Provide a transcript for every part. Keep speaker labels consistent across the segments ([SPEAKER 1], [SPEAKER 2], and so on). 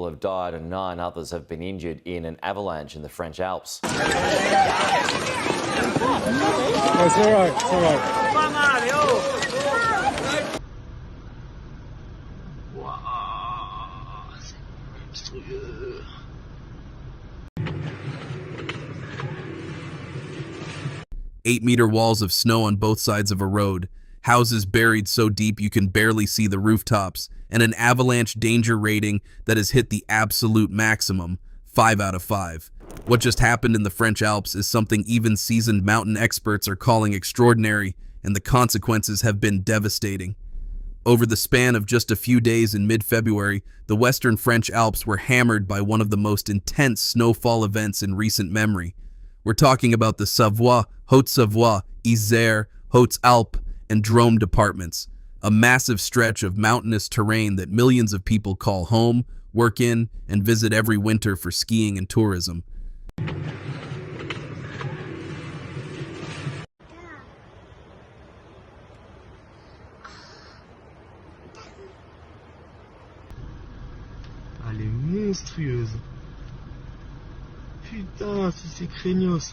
[SPEAKER 1] have died and 9 others have been injured in an avalanche in the French Alps.
[SPEAKER 2] It's all right, it's all right.
[SPEAKER 3] 8-meter walls of snow on both sides of a road, houses buried so deep you can barely see the rooftops, and an avalanche danger rating that has hit the absolute maximum, 5 out of 5. What just happened in the French Alps is something even seasoned mountain experts are calling extraordinary, and the consequences have been devastating. Over the span of just a few days in mid-February, the western French Alps were hammered by one of the most intense snowfall events in recent memory. We're talking about the Savoie, Haute-Savoie, Isère, Hautes-Alpes, and Drôme departments, a massive stretch of mountainous terrain that millions of people call home, work in, and visit every winter for skiing and tourism.
[SPEAKER 2] Elle est monstrueuse. Putain, si c'est craignos.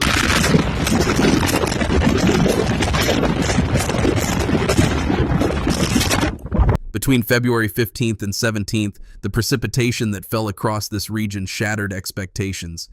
[SPEAKER 3] Between February 15th and 17th, the precipitation that fell across this region shattered expectations.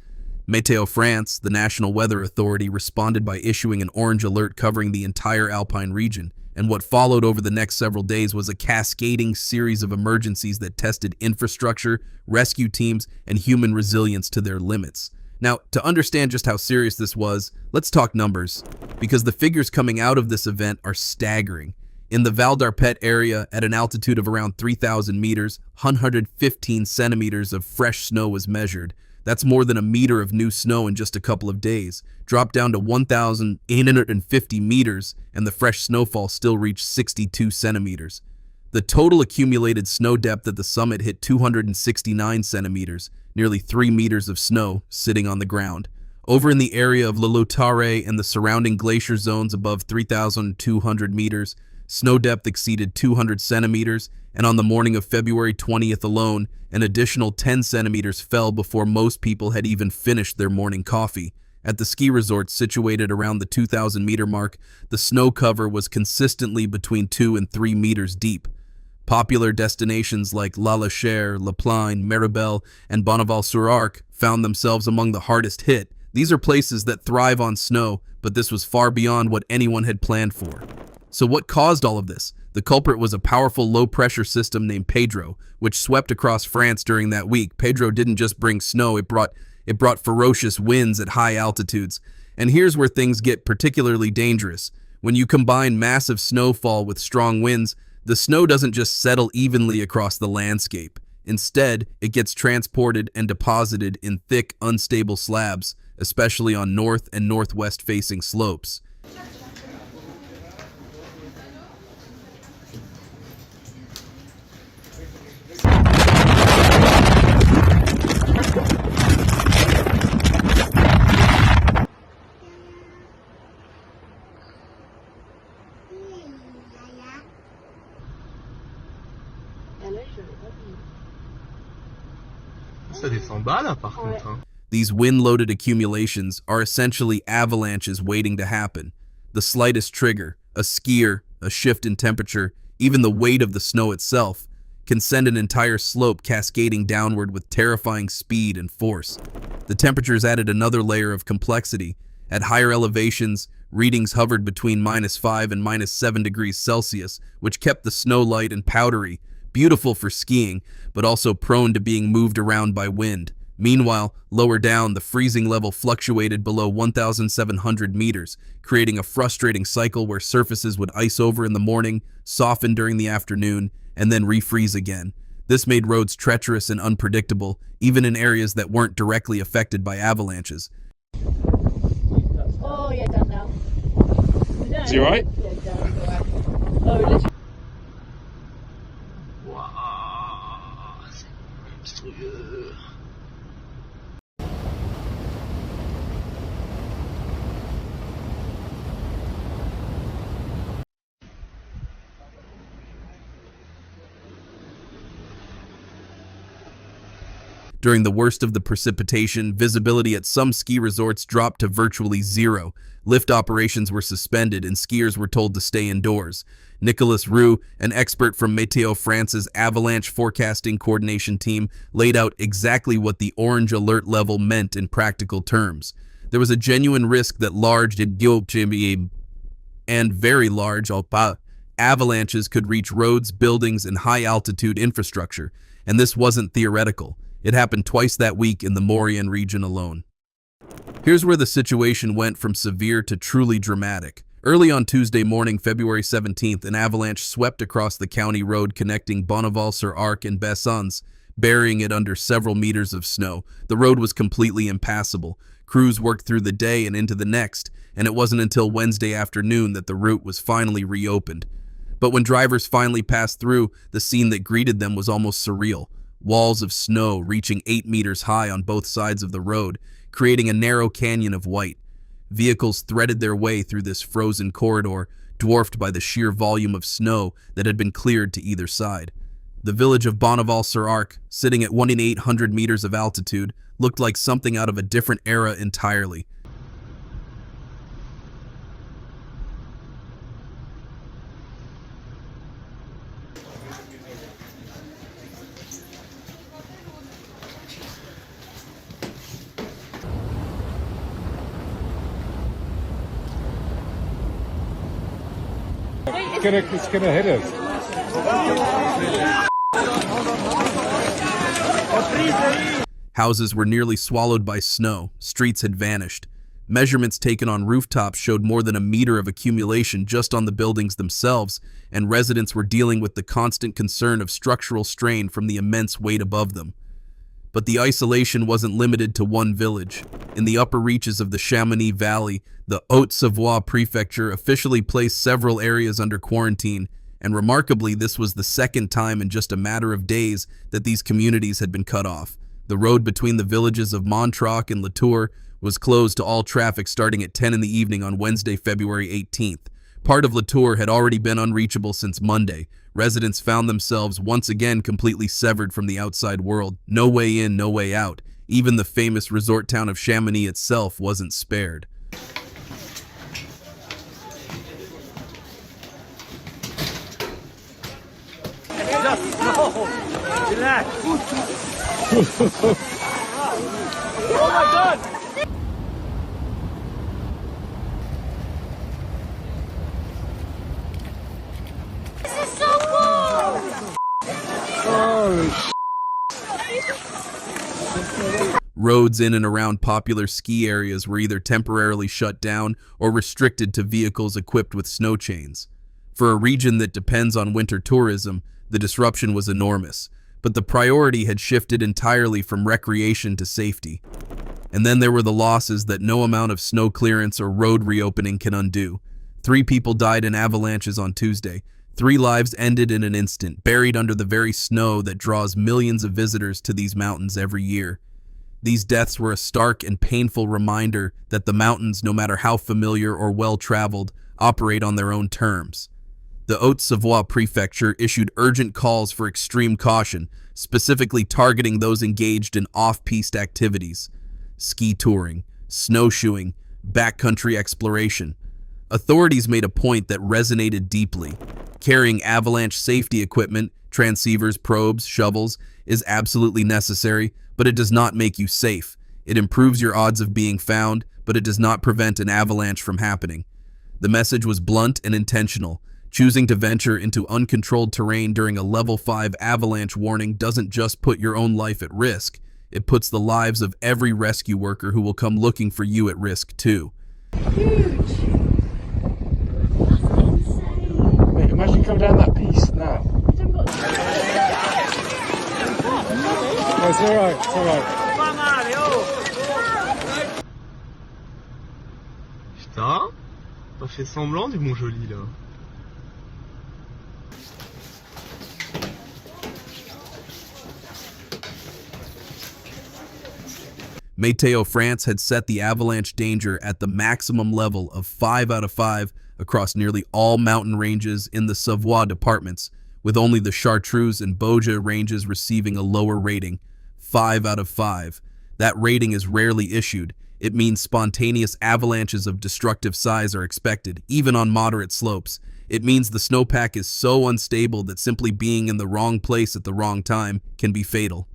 [SPEAKER 3] Météo-France, the national weather authority, responded by issuing an orange alert covering the entire Alpine region, and what followed over the next several days was a cascading series of emergencies that tested infrastructure, rescue teams, and human resilience to their limits. Now, to understand just how serious this was, let's talk numbers, because the figures coming out of this event are staggering. In the Val d'Arpet area, at an altitude of around 3,000 meters, 115 centimeters of fresh snow was measured. That's more than a meter of new snow in just a couple of days. Dropped down to 1,850 meters, and the fresh snowfall still reached 62 centimeters. The total accumulated snow depth at the summit hit 269 centimeters, nearly 3 meters of snow sitting on the ground. Over in the area of Le Lautare and the surrounding glacier zones above 3,200 meters, snow depth exceeded 200 centimeters, and on the morning of February 20th alone, an additional 10 centimeters fell before most people had even finished their morning coffee. At the ski resorts situated around the 2,000-meter mark, the snow cover was consistently between 2 and 3 meters deep. Popular destinations like La Lachère, La Plagne, Méribel, and Bonneval-sur-Arc found themselves among the hardest hit. These are places that thrive on snow, but this was far beyond what anyone had planned for. So what caused all of this? The culprit was a powerful low-pressure system named Pedro, which swept across France during that week. Pedro didn't just bring snow, it brought ferocious winds at high altitudes. And here's where things get particularly dangerous. When you combine massive snowfall with strong winds, the snow doesn't just settle evenly across the landscape. Instead, it gets transported and deposited in thick, unstable slabs, especially on north and northwest-facing slopes.
[SPEAKER 2] Ça descend bas là par contre. Hein.
[SPEAKER 3] These wind-loaded accumulations are essentially avalanches waiting to happen. The slightest trigger, a skier, a shift in temperature, even the weight of the snow itself, can send an entire slope cascading downward with terrifying speed and force. The temperatures added another layer of complexity. At higher elevations, readings hovered between -5 and -7 degrees Celsius, which kept the snow light and powdery, beautiful for skiing, but also prone to being moved around by wind. Meanwhile, lower down, the freezing level fluctuated below 1,700 meters, creating a frustrating cycle where surfaces would ice over in the morning, soften during the afternoon, and then refreeze again. This made roads treacherous and unpredictable, even in areas that weren't directly affected by avalanches.
[SPEAKER 4] Oh, yeah, down now.
[SPEAKER 2] Is he right?
[SPEAKER 4] Yeah, down. Oh, literally.
[SPEAKER 2] Waouh, c'est monstrueux.
[SPEAKER 3] During the worst of the precipitation, visibility at some ski resorts dropped to virtually zero. Lift operations were suspended and skiers were told to stay indoors. Nicolas Roux, an expert from Météo-France's Avalanche forecasting coordination team, laid out exactly what the orange alert level meant in practical terms. There was a genuine risk that large and very large avalanches could reach roads, buildings, and high-altitude infrastructure, and this wasn't theoretical. It happened twice that week in the Maurienne region alone. Here's where the situation went from severe to truly dramatic. Early on Tuesday morning, February 17th, an avalanche swept across the county road connecting Bonneval-sur-Arc and Bessons, burying it under several meters of snow. The road was completely impassable. Crews worked through the day and into the next, and it wasn't until Wednesday afternoon that the route was finally reopened. But when drivers finally passed through, the scene that greeted them was almost surreal. Walls of snow reaching 8 meters high on both sides of the road, creating a narrow canyon of white. Vehicles threaded their way through this frozen corridor, dwarfed by the sheer volume of snow that had been cleared to either side. The village of Bonneval-sur-Arc, sitting at 1,800 meters of altitude, looked like something out of a different era entirely.
[SPEAKER 5] It's gonna hit us.
[SPEAKER 3] Houses were nearly swallowed by snow. Streets had vanished. Measurements taken on rooftops showed more than a meter of accumulation just on the buildings themselves, and residents were dealing with the constant concern of structural strain from the immense weight above them. But the isolation wasn't limited to one village. In the upper reaches of the Chamonix Valley, the Haute-Savoie prefecture officially placed several areas under quarantine, and remarkably, this was the second time in just a matter of days that these communities had been cut off. The road between the villages of Montreuil and Latour was closed to all traffic starting at 10 in the evening on Wednesday, February 18th. Part of Latour had already been unreachable since Monday. Residents found themselves once again completely severed from the outside world. No way in, no way out. Even the famous resort town of Chamonix itself wasn't spared.
[SPEAKER 2] Oh my god!
[SPEAKER 4] This is so cool!
[SPEAKER 5] Oh,
[SPEAKER 3] Roads in and around popular ski areas were either temporarily shut down or restricted to vehicles equipped with snow chains. For a region that depends on winter tourism, the disruption was enormous, but the priority had shifted entirely from recreation to safety. And then there were the losses that no amount of snow clearance or road reopening can undo. 3 people died in avalanches on Tuesday. 3 lives ended in an instant, buried under the very snow that draws millions of visitors to these mountains every year. These deaths were a stark and painful reminder that the mountains, no matter how familiar or well-traveled, operate on their own terms. The Haute-Savoie prefecture issued urgent calls for extreme caution, specifically targeting those engaged in off-piste activities: ski touring, snowshoeing, backcountry exploration. Authorities made a point that resonated deeply. Carrying avalanche safety equipment, transceivers, probes, shovels, is absolutely necessary, but it does not make you safe. It improves your odds of being found, but it does not prevent an avalanche from happening. The message was blunt and intentional. Choosing to venture into uncontrolled terrain during a level 5 avalanche warning doesn't just put your own life at risk, it puts the lives of every rescue worker who will come looking for you at risk too.
[SPEAKER 4] Huge! That's insane!
[SPEAKER 5] mate, imagine coming down that piece now. Oh, it's alright, it's alright.
[SPEAKER 2] Putain, t'as fait semblant du mon joli là.
[SPEAKER 3] Météo-France had set the avalanche danger at the maximum level of 5 out of 5 across nearly all mountain ranges in the Savoie departments, with only the Treacherous and Bauge ranges receiving a lower rating. 5 out of 5. That rating is rarely issued. It means spontaneous avalanches of destructive size are expected, even on moderate slopes. It means the snowpack is so unstable that simply being in the wrong place at the wrong time can be fatal.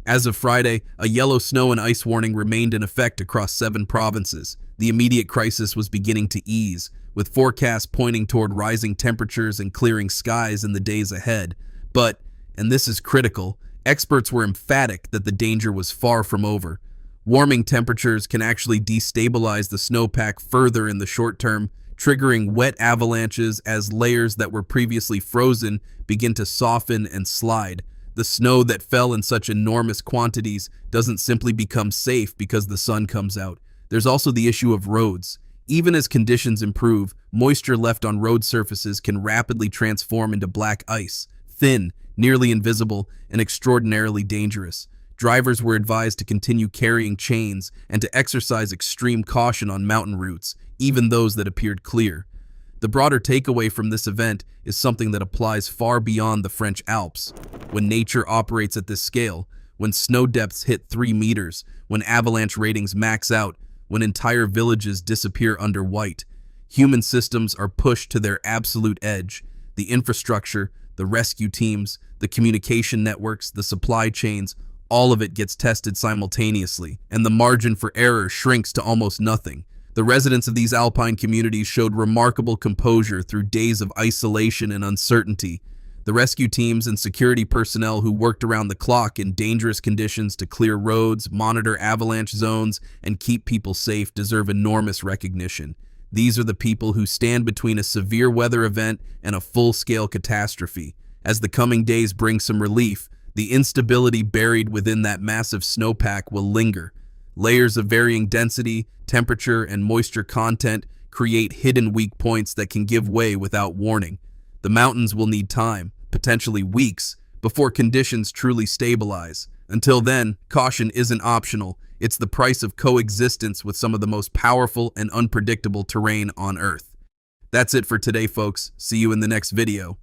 [SPEAKER 3] As of Friday, a yellow snow and ice warning remained in effect across 7 provinces. The immediate crisis was beginning to ease, with forecasts pointing toward rising temperatures and clearing skies in the days ahead. But, and this is critical, experts were emphatic that the danger was far from over. Warming temperatures can actually destabilize the snowpack further in the short term, triggering wet avalanches as layers that were previously frozen begin to soften and slide. The snow that fell in such enormous quantities doesn't simply become safe because the sun comes out. There's also the issue of roads. Even as conditions improve, moisture left on road surfaces can rapidly transform into black ice, thin, nearly invisible, and extraordinarily dangerous. Drivers were advised to continue carrying chains and to exercise extreme caution on mountain routes, even those that appeared clear. The broader takeaway from this event is something that applies far beyond the French Alps. When nature operates at this scale, when snow depths hit 3 meters, when avalanche ratings max out, when entire villages disappear under white, human systems are pushed to their absolute edge. The infrastructure, the rescue teams, the communication networks, the supply chains, all of it gets tested simultaneously, and the margin for error shrinks to almost nothing. The residents of these alpine communities showed remarkable composure through days of isolation and uncertainty. The rescue teams and security personnel who worked around the clock in dangerous conditions to clear roads, monitor avalanche zones, and keep people safe deserve enormous recognition. These are the people who stand between a severe weather event and a full-scale catastrophe. As the coming days bring some relief, the instability buried within that massive snowpack will linger. Layers of varying density, temperature, and moisture content create hidden weak points that can give way without warning. The mountains will need time, potentially weeks, before conditions truly stabilize. Until then, caution isn't optional. It's the price of coexistence with some of the most powerful and unpredictable terrain on Earth. That's it for today, folks. See you in the next video.